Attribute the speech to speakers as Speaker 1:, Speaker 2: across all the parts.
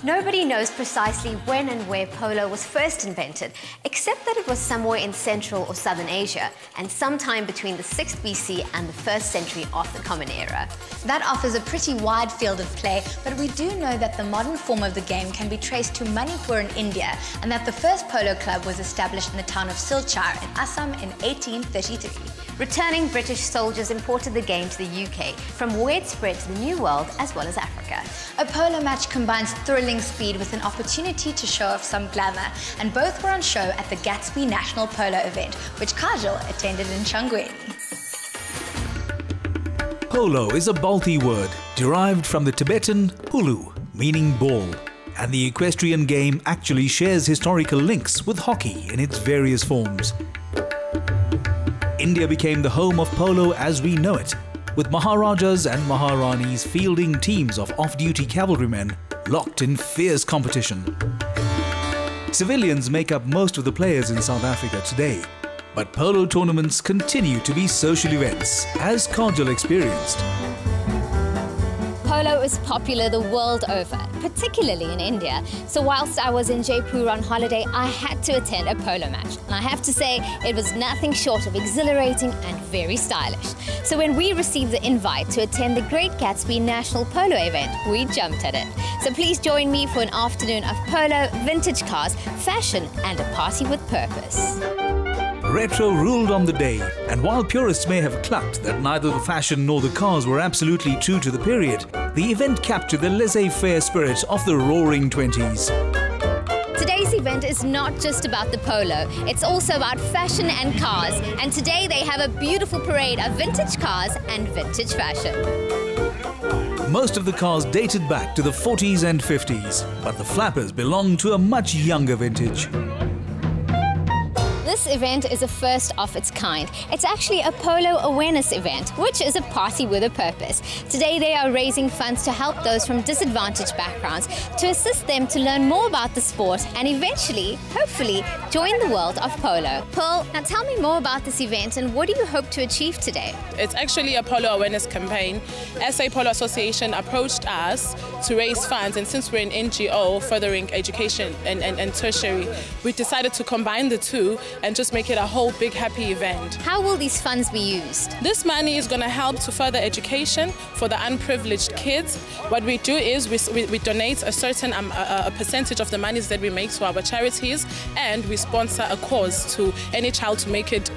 Speaker 1: Nobody knows precisely when and where polo was first invented, except that it was somewhere in Central or Southern Asia, and sometime between the 6th BC and the 1st century of the Common Era.
Speaker 2: That offers a pretty wide field of play, but we do know that the modern form of the game can be traced to Manipur in India, and that the first polo club was established in the town of Silchar in Assam in 1833.
Speaker 1: Returning British soldiers imported the game to the UK, from where it spread to the New World as well as Africa.
Speaker 2: A polo match combines thrilling speed with an opportunity to show off some glamour, and both were on show at the Gatsby National Polo Event, which Kajal attended in Shongweni.
Speaker 3: Polo is a Balti word derived from the Tibetan hulu, meaning ball, and the equestrian game actually shares historical links with hockey in its various forms. India became the home of polo as we know it, with Maharajas and Maharanis fielding teams of off-duty cavalrymen locked in fierce competition. Civilians make up most of the players in South Africa today, but polo tournaments continue to be social events, as Kajal experienced.
Speaker 1: Polo is popular the world over, particularly in India. So whilst I was in Jaipur on holiday, I had to attend a polo match. And I have to say, it was nothing short of exhilarating and very stylish. So when we received the invite to attend the Great Gatsby National Polo Event, we jumped at it. So please join me for an afternoon of polo, vintage cars, fashion, and a party with purpose.
Speaker 3: Retro ruled on the day, and while purists may have clucked that neither the fashion nor the cars were absolutely true to the period, the event captured the laissez-faire spirit of the roaring 20s.
Speaker 1: Today's event is not just about the polo, it's also about fashion and cars, and today they have a beautiful parade of vintage cars and vintage fashion.
Speaker 3: Most of the cars dated back to the 40s and 50s, but the flappers belong to a much younger vintage.
Speaker 1: This event is a first of its kind. It's actually a polo awareness event, which is a party with a purpose. Today they are raising funds to help those from disadvantaged backgrounds, to assist them to learn more about the sport and eventually, hopefully, join the world of polo. Pearl, now tell me more about this event and what do you hope to achieve today?
Speaker 4: It's actually a polo awareness campaign. SA Polo Association approached us to raise funds, and since we're an NGO furthering education and tertiary, we decided to combine the two and just make it a whole big happy event.
Speaker 1: How will these funds be used?
Speaker 4: This money is going to help to further education for the unprivileged kids. What we do is we donate a certain a percentage of the monies that we make to our charities, and we sponsor a cause to any child to make it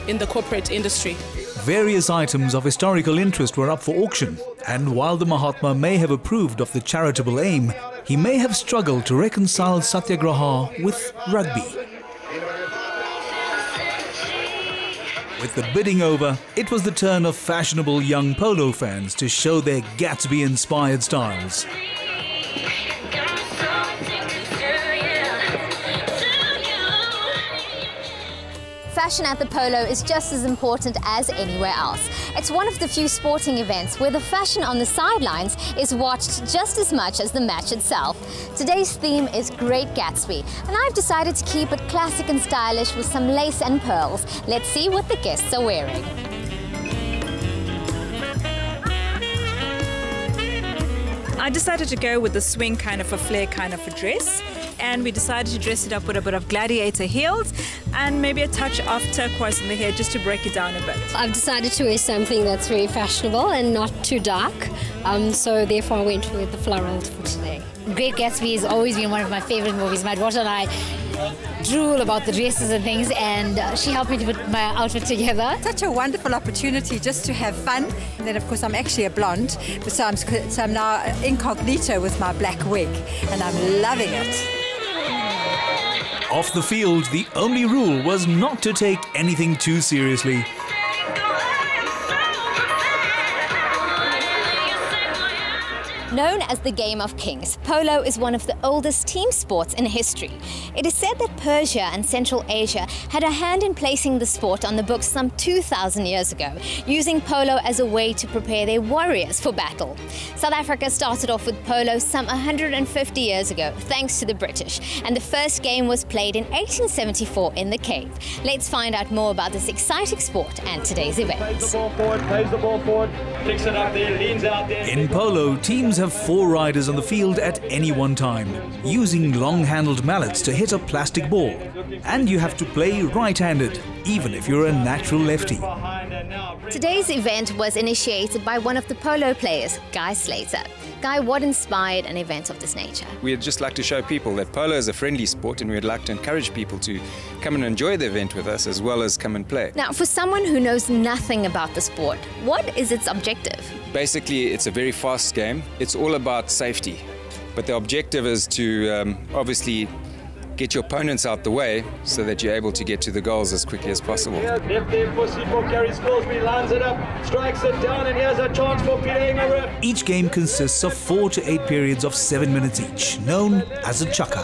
Speaker 4: in the corporate industry.
Speaker 3: Various items of historical interest were up for auction, and while the Mahatma may have approved of the charitable aim, he may have struggled to reconcile satyagraha with rugby. With the bidding over, it was the turn of fashionable young polo fans to show their Gatsby-inspired styles.
Speaker 1: Fashion at the polo is just as important as anywhere else. It's one of the few sporting events where the fashion on the sidelines is watched just as much as the match itself. Today's theme is Great Gatsby, and I've decided to keep it classic and stylish with some lace and pearls. Let's see what the guests are wearing.
Speaker 5: I decided to go with the swing kind of a flare kind of a dress, and we decided to dress it up with a bit of gladiator heels and maybe a touch of turquoise in the hair just to break it down a bit.
Speaker 6: I've decided to wear something that's very fashionable and not too dark, so therefore I went with the florals for today.
Speaker 7: Great Gatsby has always been one of my favorite movies. My daughter and I drool about the dresses and things, and she helped me to put my outfit together.
Speaker 8: Such a wonderful opportunity just to have fun. And then of course I'm actually a blonde, so I'm now incognito with my black wig, and I'm loving it.
Speaker 3: Off the field, the only rule was not to take anything too seriously.
Speaker 1: Known as the Game of Kings, polo is one of the oldest team sports in history. It is said that Persia and Central Asia had a hand in placing the sport on the books some 2,000 years ago, using polo as a way to prepare their warriors for battle. South Africa started off with polo some 150 years ago, thanks to the British, and the first game was played in 1874 in the Cape. Let's find out more about this exciting sport and today's events.
Speaker 3: In polo, teams have have 4 riders on the field at any one time, using long-handled mallets to hit a plastic ball. And you have to play right-handed, even if you're a natural lefty.
Speaker 1: Today's event was initiated by one of the polo players, Guy Slater. Guy, what inspired an event of this nature?
Speaker 9: We'd just like to show people that polo is a friendly sport, and we'd like to encourage people to come and enjoy the event with us as well as come and play.
Speaker 1: Now, for someone who knows nothing about the sport, what is its objective?
Speaker 9: Basically, it's a very fast game. It's all about safety. But the objective is to obviously get your opponents out the way so that you're able to get to the goals as quickly as possible.
Speaker 10: Left there for carries Scoresby, lines it up, strikes it down, and here's a chance for Peter Ingerup.
Speaker 3: Each game consists of 4 to 8 periods of 7 minutes each, known as a chukka.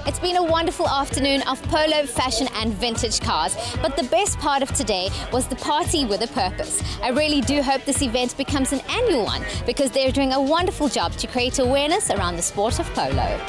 Speaker 1: It's been a wonderful afternoon of polo, fashion and vintage cars, but the best part of today was the party with a purpose. I really do hope this event becomes an annual one, because they're doing a wonderful job to create awareness around the sport of polo.